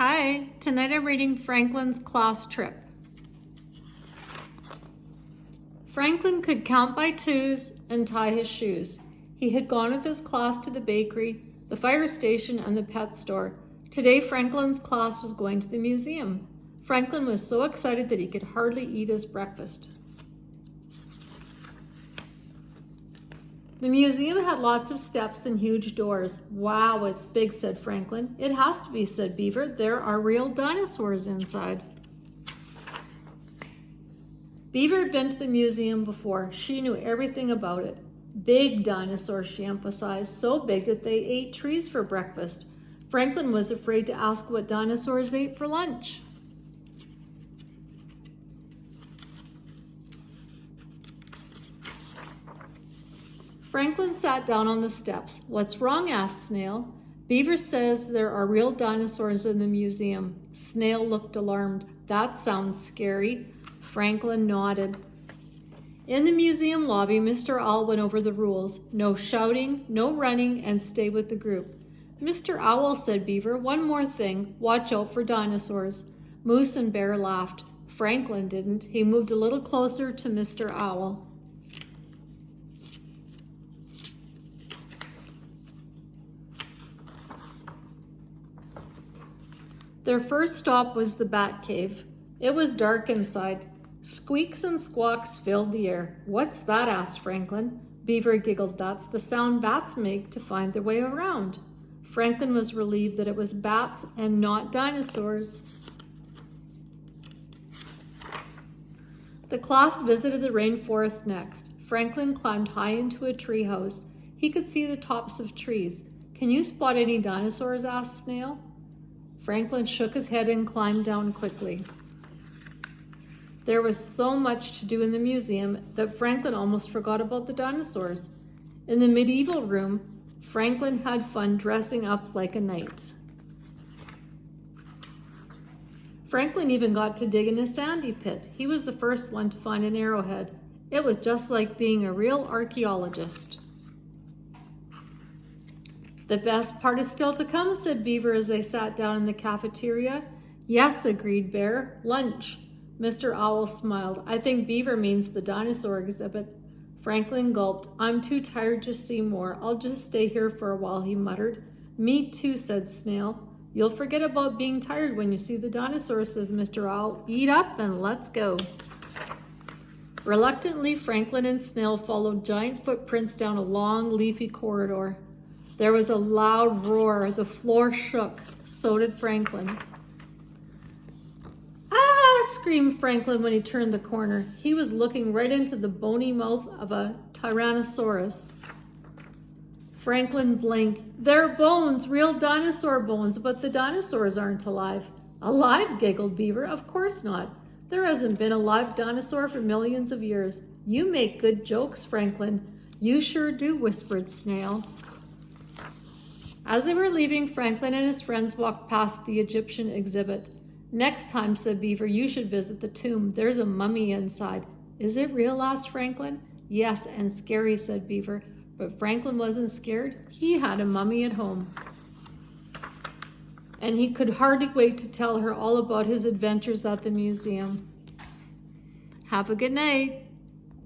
Hi, tonight I'm reading Franklin's Class Trip. Franklin could count by twos and tie his shoes. He had gone with his class to the bakery, the fire station, and the pet store. Today, Franklin's class was going to the museum. Franklin was so excited that he could hardly eat his breakfast. The museum had lots of steps and huge doors. Wow, it's big, said Franklin. It has to be, said Beaver. There are real dinosaurs inside. Beaver had been to the museum before. She knew everything about it. Big dinosaurs, she emphasized, so big that they ate trees for breakfast. Franklin was afraid to ask what dinosaurs ate for lunch. Franklin sat down on the steps. What's wrong? Asked Snail. Beaver says there are real dinosaurs in the museum. Snail looked alarmed. That sounds scary. Franklin nodded. In the museum lobby, Mr. Owl went over the rules. No shouting, no running, and stay with the group. Mr. Owl, said Beaver, one more thing. Watch out for dinosaurs. Moose and Bear laughed. Franklin didn't. He moved a little closer to Mr. Owl. Their first stop was the bat cave. It was dark inside. Squeaks and squawks filled the air. What's that? Asked Franklin. Beaver giggled. That's the sound bats make to find their way around. Franklin was relieved that it was bats and not dinosaurs. The class visited the rainforest next. Franklin climbed high into a tree house. He could see the tops of trees. Can you spot any dinosaurs? Asked Snail. Franklin shook his head and climbed down quickly. There was so much to do in the museum that Franklin almost forgot about the dinosaurs. In the medieval room, Franklin had fun dressing up like a knight. Franklin even got to dig in a sandy pit. He was the first one to find an arrowhead. It was just like being a real archaeologist. The best part is still to come, said Beaver as they sat down in the cafeteria. Yes, agreed Bear. Lunch. Mr. Owl smiled. I think Beaver means the dinosaur exhibit. Franklin gulped. I'm too tired to see more. I'll just stay here for a while, he muttered. Me too, said Snail. You'll forget about being tired when you see the dinosaurs, says Mr. Owl. Eat up and let's go. Reluctantly, Franklin and Snail followed giant footprints down a long, leafy corridor. There was a loud roar. The floor shook. So did Franklin. Ah! Screamed Franklin when he turned the corner. He was looking right into the bony mouth of a Tyrannosaurus. Franklin blinked. They're bones, real dinosaur bones, but the dinosaurs aren't alive. Alive? Giggled Beaver. Of course not. There hasn't been a live dinosaur for millions of years. You make good jokes, Franklin. You sure do, whispered Snail. As they were leaving, Franklin and his friends walked past the Egyptian exhibit. Next time, said Beaver, you should visit the tomb. There's a mummy inside. Is it real? Asked Franklin. Yes, and scary, said Beaver. But Franklin wasn't scared. He had a mummy at home. And he could hardly wait to tell her all about his adventures at the museum. Have a good night.